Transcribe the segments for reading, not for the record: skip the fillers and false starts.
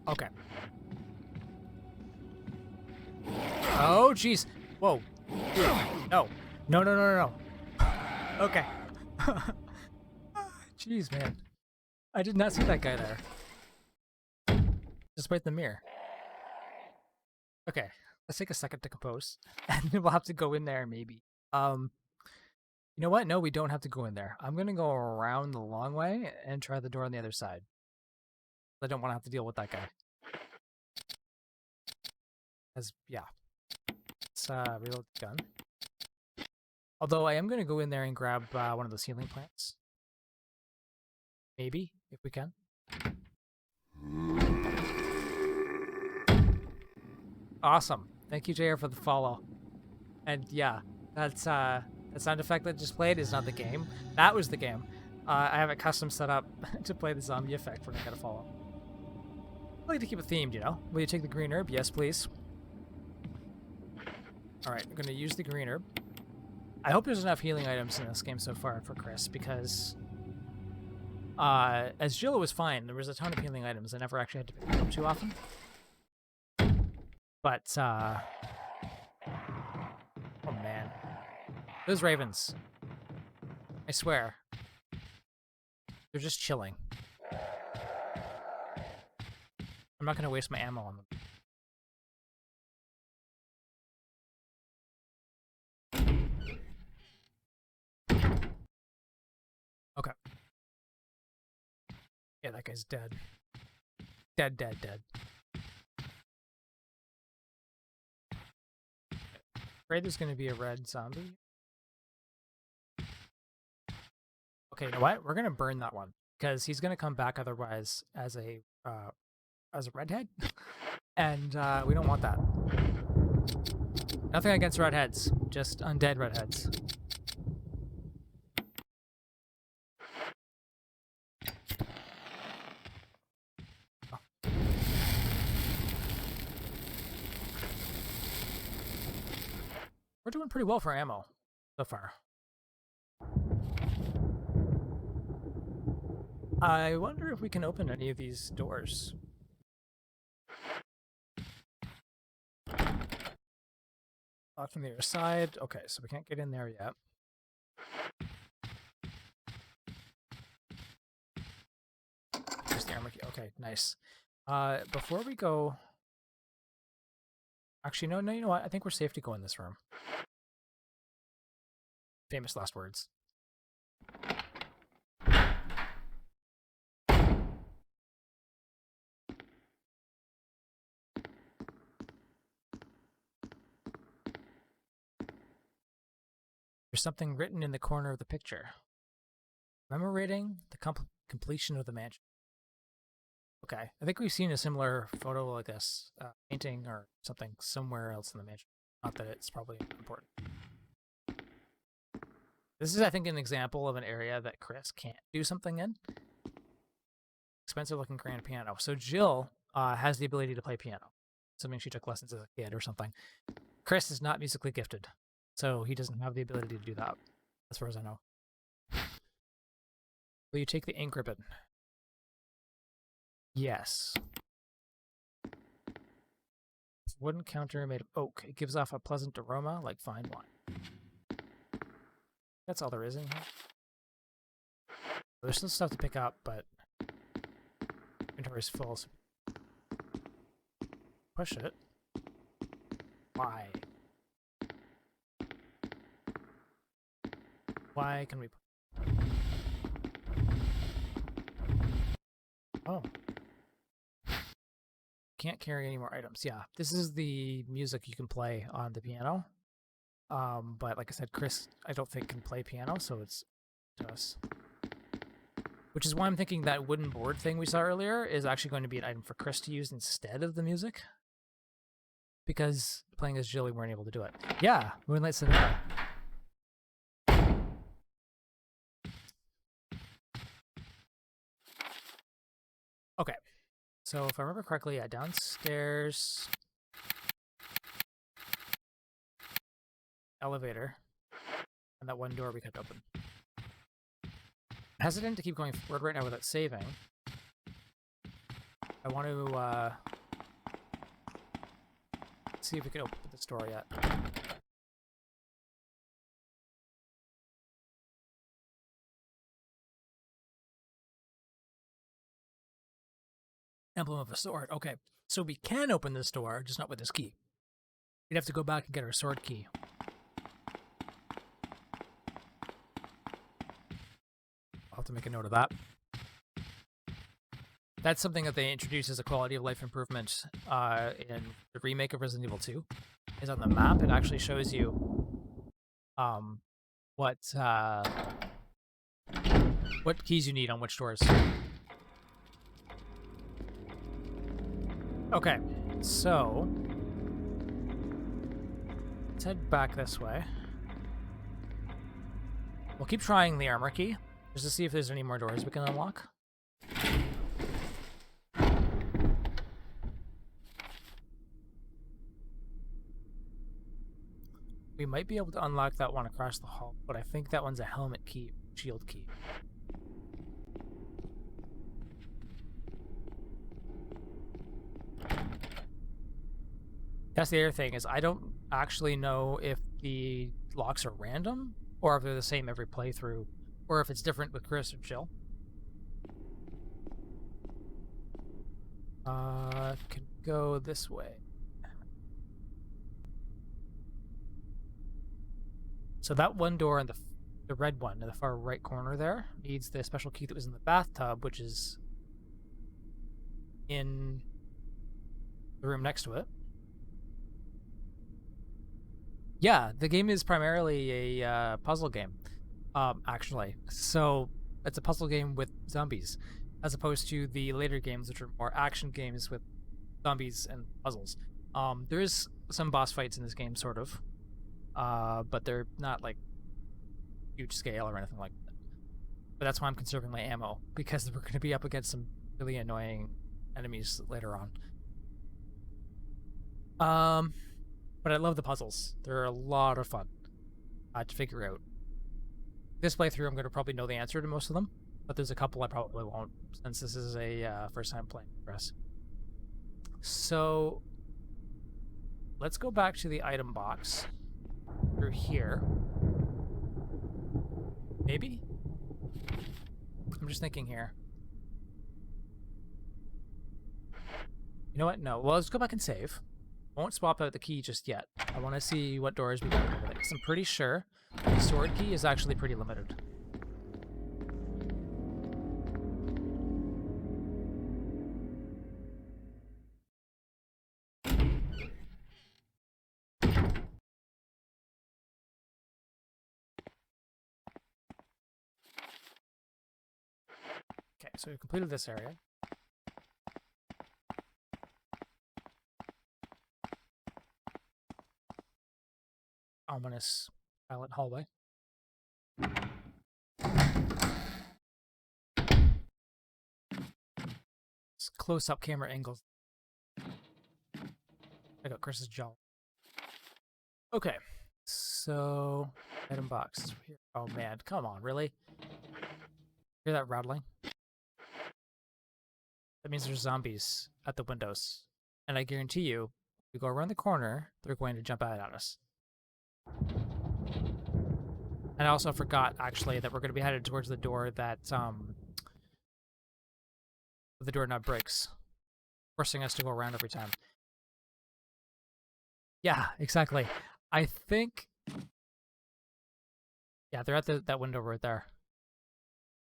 Okay. Oh, jeez. Whoa. No. No, no, no, no, no. Okay. Jeez, man. I did not see that guy there. Just right in the mirror. Okay. Let's take a second to compose. And then we'll have to go in there, maybe. You know what? No, we don't have to go in there. I'm going to go around the long way and try the door on the other side. I don't want to have to deal with that guy. Yeah. Let's reload the gun. Although I am going to go in there and grab one of those healing plants. Maybe, if we can. Awesome. Thank you, JR, for the follow. And yeah, that's the sound effect that just played is not the game. That was the game. I have it custom set up to play the zombie effect when I gotta follow. I like to keep it themed, you know? Will you take the green herb? Yes, please. Alright, I'm gonna use the green herb. I hope there's enough healing items in this game so far for Chris, because as Jill was fine, there was a ton of healing items. I never actually had to pick them up too often. But, oh man. Those ravens. I swear. They're just chilling. I'm not going to waste my ammo on them. Okay. Yeah, that guy's dead. Dead, dead, dead. Afraid there's going to be a red zombie. Okay, you know what? We're going to burn that one because he's going to come back otherwise as a redhead, and we don't want that. Nothing against redheads, just undead redheads. Oh. We're doing pretty well for ammo so far. I wonder if we can open any of these doors. Locked from the other side. Okay, so we can't get in there yet. There's the armor key. Okay, nice. Before we go... Actually, no, you know what? I think we're safe to go in this room. Famous last words. There's something written in the corner of the picture. Commemorating the completion of the mansion. Okay, I think we've seen a similar photo like this, painting or something somewhere else in the mansion. Not that it's probably important. This is, I think, an example of an area that Chris can't do something in. Expensive looking grand piano. So Jill has the ability to play piano. Something she took lessons as a kid or something. Chris is not musically gifted, so he doesn't have the ability to do that, as far as I know. Will you take the ink ribbon? Yes. Wooden counter made of oak. It gives off a pleasant aroma like fine wine. That's all there is in here. There's still stuff to pick up, but inventory's full. So push it. Why? Why can we? Oh. Can't carry any more items. Yeah, this is the music you can play on the piano. But like I said, Chris, I don't think can play piano, so it's to us. Which is why I'm thinking that wooden board thing we saw earlier is actually going to be an item for Chris to use instead of the music. Because playing as Jill, we weren't able to do it. Yeah, Moonlight Sonata. Okay. So if I remember correctly, yeah, downstairs, elevator, and that one door we kept open. Hesitant to keep going forward right now without saving. I want to see if we can open this door yet. Emblem of a sword. Okay, so we can open this door, just not with this key. We'd have to go back and get our sword key. I'll have to make a note of that. That's something that they introduced as a quality of life improvement in the remake of Resident Evil 2. Is on the map, it actually shows you what keys you need on which doors. Okay, so let's head back this way. We'll keep trying the armor key, just to see if there's any more doors we can unlock. We might be able to unlock that one across the hall, but I think that one's a helmet key, shield key. That's the other thing, is I don't actually know if the locks are random, or if they're the same every playthrough, or if it's different with Chris or Jill. Can go this way. So that one door in the red one in the far right corner there needs the special key that was in the bathtub, which is in the room next to it. Yeah, the game is primarily a puzzle game, actually. So it's a puzzle game with zombies, as opposed to the later games, which are more action games with zombies and puzzles. There is some boss fights in this game, sort of, but they're not like huge scale or anything like that. But that's why I'm conserving my ammo, because we're going to be up against some really annoying enemies later on. But I love the puzzles. They're a lot of fun to figure out. This playthrough, I'm going to probably know the answer to most of them, but there's a couple I probably won't, since this is a first time playing for us. So let's go back to the item box through here. Maybe? I'm just thinking here. You know what? No. Well, let's go back and save. I won't swap out the key just yet. I want to see what doors we got with it, because I'm pretty sure the sword key is actually pretty limited. Okay, so we've completed this area. Ominous silent hallway. It's close-up camera angles. I got Chris's jaw. Okay, so item box here. Oh man, come on, really? Hear that rattling? That means there's zombies at the windows, and I guarantee you, if we go around the corner, they're going to jump out at us. And I also forgot, actually, that we're going to be headed towards the door that, the doorknob breaks, forcing us to go around every time. Yeah, exactly. I think... Yeah, they're at that window right there.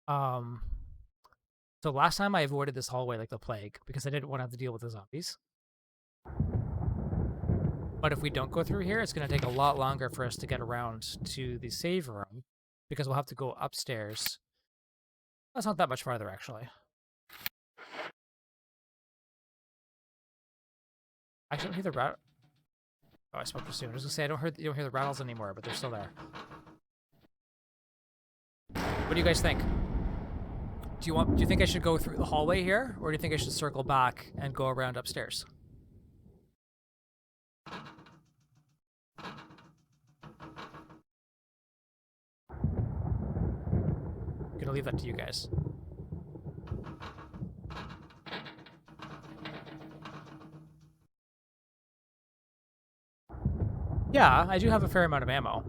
So last time I avoided this hallway like the plague, because I didn't want to have to deal with the zombies. But if we don't go through here, it's going to take a lot longer for us to get around to the save room, because we'll have to go upstairs. That's not that much farther, actually. I don't hear the rat. Oh, I spoke too soon. I was going to say, you don't hear the rattles anymore, but they're still there. What do you guys think? Do you think I should go through the hallway here, or do you think I should circle back and go around upstairs? I'm gonna leave that to you guys. Yeah, I do have a fair amount of ammo.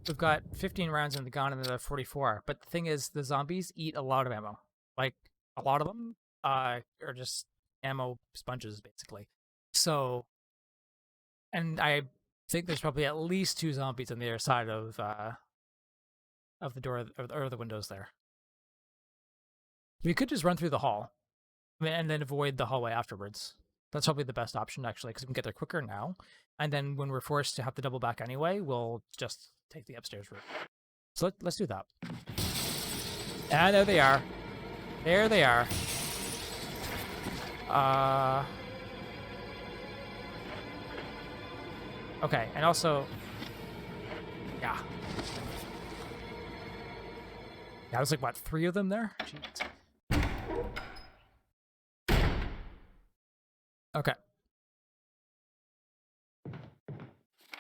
We've got 15 rounds in the gun and another 44. But the thing is, the zombies eat a lot of ammo. Like, a lot of them are just ammo sponges, basically. So, and I think there's probably at least 2 zombies on the other side of the door or the windows there. We could just run through the hall, and then avoid the hallway afterwards. That's probably the best option, actually, because we can get there quicker now. And then when we're forced to have to double back anyway, we'll just take the upstairs route. So let's do that. And there they are. There they are. Okay, and also... Yeah. Yeah, there's like, what, 3 of them there? Jeez. Okay.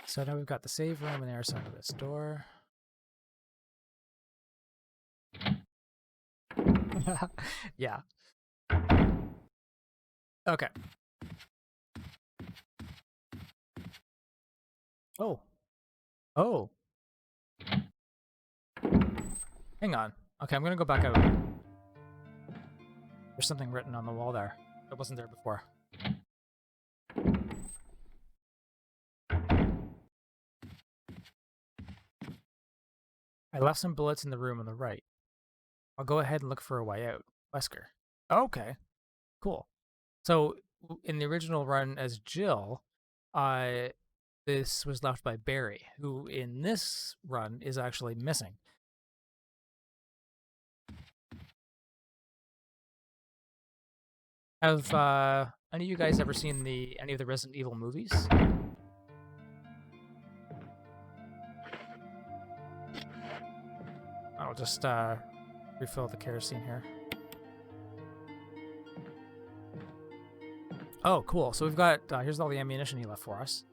So now we've got the save room on the other side of this door. Yeah. Okay. Oh. Oh. Hang on. Okay, I'm gonna go back out. There's something written on the wall there. That wasn't there before. I left some bullets in the room on the right. I'll go ahead and look for a way out. Wesker. Okay. Cool. So, in the original run as Jill, this was left by Barry, who in this run is actually missing. Have any of you guys ever seen any of the Resident Evil movies? I'll just refill the kerosene here. Oh, cool. So we've got, here's all the ammunition he left for us.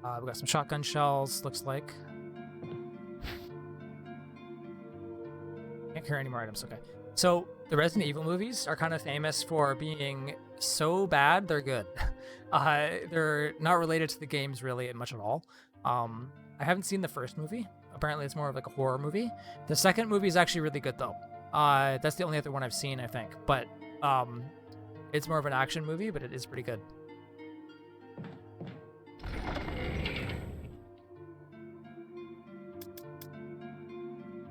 We've got some shotgun shells, looks like. Can't carry any more items, okay. So the Resident Evil movies are kind of famous for being so bad, they're good. They're not related to the games really much at all. I haven't seen the first movie. Apparently it's more of like a horror movie. The second movie is actually really good though. That's the only other one I've seen, I think. But it's more of an action movie, but it is pretty good.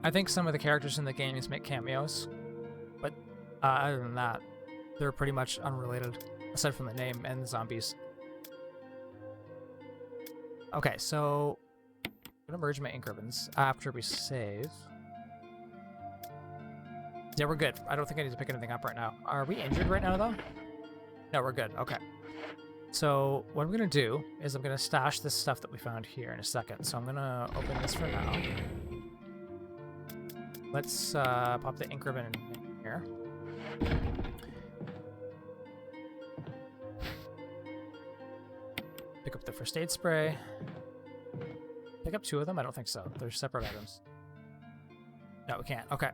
I think some of the characters in the games make cameos, but other than that, they're pretty much unrelated, aside from the name and the zombies. Okay, so I'm gonna merge my ink ribbons after we save. Yeah, we're good. I don't think I need to pick anything up right now. Are we injured right now, though? No, we're good. Okay. So what I'm going to do is I'm going to stash this stuff that we found here in a second. So I'm going to open this for now. Let's pop the ink ribbon in here. Pick up the first aid spray. Pick up 2 of them? I don't think so. They're separate items. No, we can't. Okay.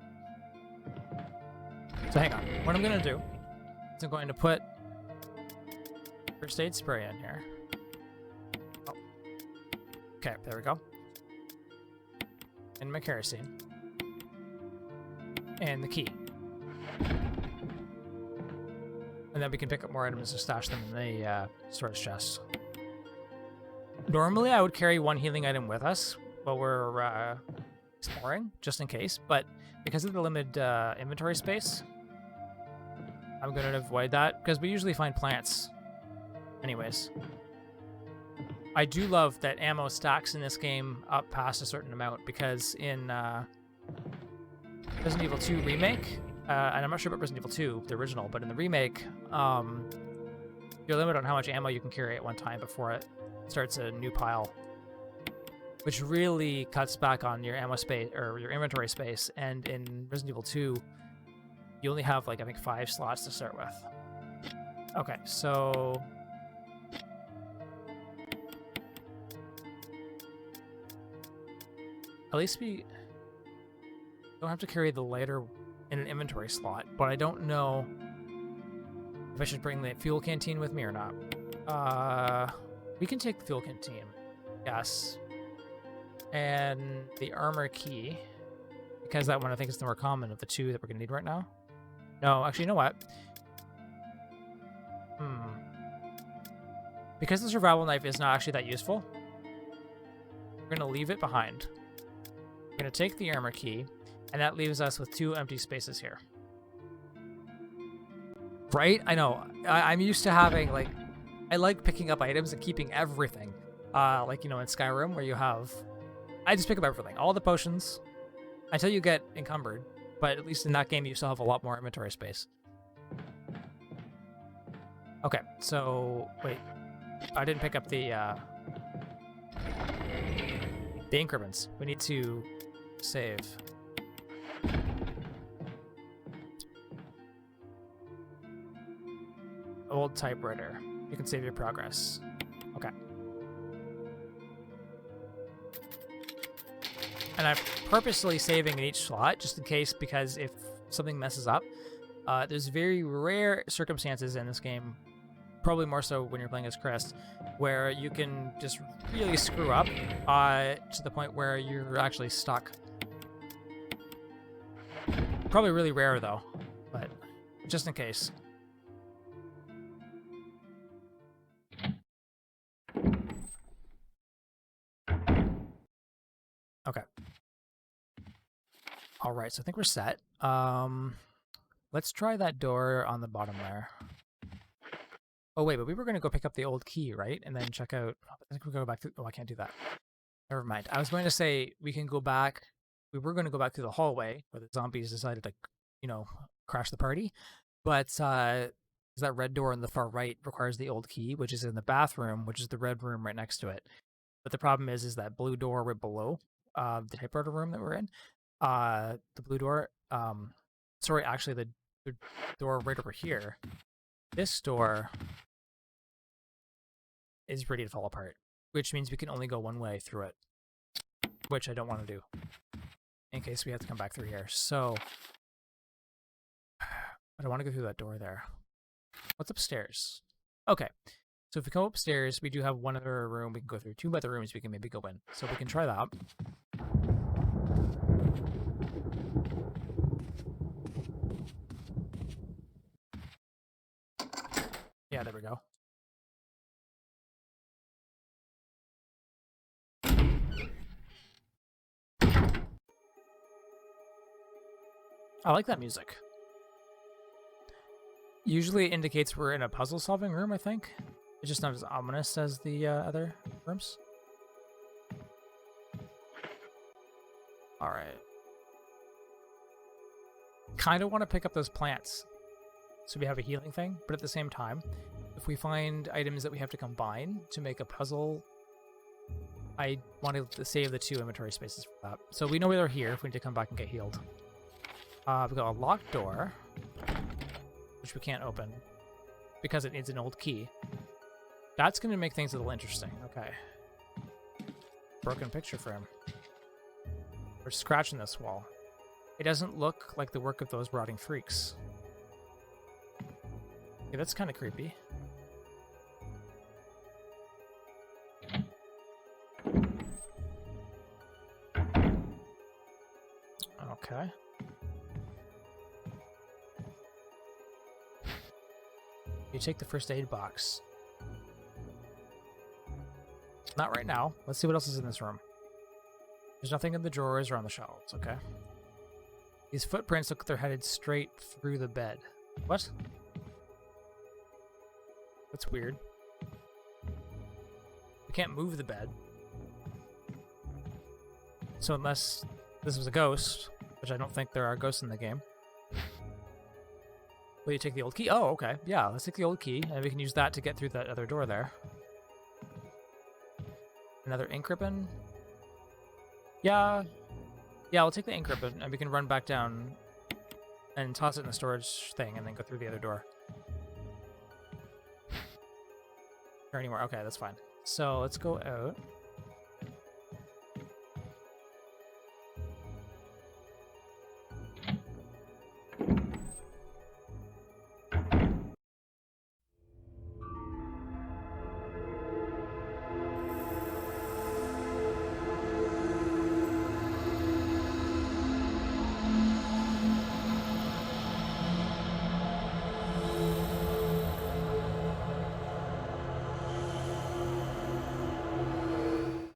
So hang on. What I'm going to do is I'm going to put first aid spray in here. Oh. Okay, there we go. And my kerosene. And the key. And then we can pick up more items to stash them in the storage chest. Normally I would carry 1 healing item with us while we're exploring, just in case, but because of the limited inventory space, I'm going to avoid that, because we usually find plants anyways. I do love that ammo stacks in this game up past a certain amount, because in Resident Evil 2 Remake, and I'm not sure about Resident Evil 2, the original, but in the remake, you're limited on how much ammo you can carry at one time before it starts a new pile, which really cuts back on your ammo space, or your inventory space, and in Resident Evil 2, you only have, like, I think 5 slots to start with. Okay, so... at least we don't have to carry the lighter in an inventory slot, but I don't know if I should bring the fuel canteen with me or not. We can take the fuel canteen. Yes. And the armor key, because that one I think is the more common of the two that we're gonna need right now. No, actually, you know what? Because the survival knife is not actually that useful, we're gonna leave it behind. We're gonna take the armor key, and that leaves us with 2 empty spaces here. Right? I know. I'm used to having, like, I like picking up items and keeping everything. Like, you know, in Skyrim, where you have... I just pick up everything. All the potions, until you get encumbered. But at least in that game, you still have a lot more inventory space. Okay, so... Wait. I didn't pick up the increments. We need to save. Old typewriter. You can save your progress. Okay. And I'm purposely saving in each slot just in case, because if something messes up, there's very rare circumstances in this game, probably more so when you're playing as Chris, where you can just really screw up to the point where you're actually stuck. Probably really rare though, but just in case. Okay. All right, so I think we're set. Let's try that door on the bottom there. Oh wait, but we were gonna go pick up the old key, right? And then check out. I think we go back to. Oh, I can't do that. Never mind. I was going to say we can go back. We were going to go back through the hallway where the zombies decided to, you know, crash the party. But that red door on the far right requires the old key, which is in the bathroom, which is the red room right next to it. But the problem is that blue door right below the typewriter room that we're in. The blue door. Sorry, actually, the door right over here. This door is ready to fall apart, which means we can only go one way through it, which I don't want to do in case we have to come back through here. So, but I want to go through that door there. What's upstairs? Okay, so if we go upstairs, we do have one other room we can go through. 2 other rooms we can maybe go in. So we can try that. Yeah, there we go. I like that music. Usually it indicates we're in a puzzle-solving room, I think. It's just not as ominous as the other rooms. Alright. Kind of want to pick up those plants so we have a healing thing, but at the same time, if we find items that we have to combine to make a puzzle, I wanted to save the 2 inventory spaces for that. So we know they're here if we need to come back and get healed. We've got a locked door, which we can't open because it needs an old key. That's going to make things a little interesting. Okay. Broken picture frame. We're scratching this wall. It doesn't look like the work of those rotting freaks. Okay, that's kind of creepy. Okay. You take the first aid box. Not right now. Let's see what else is in this room. There's nothing in the drawers or on the shelves, okay? These footprints look like they're headed straight through the bed. What? That's weird. We can't move the bed. So unless this was a ghost, which I don't think there are ghosts in the game. Will you take the old key? Oh, okay. Yeah, let's take the old key, and we can use that to get through that other door there. Another ink ribbon. Yeah. Yeah, I'll take the ink ribbon, and we can run back down and toss it in the storage thing, and then go through the other door. Or anywhere. Okay, that's fine. So let's go out.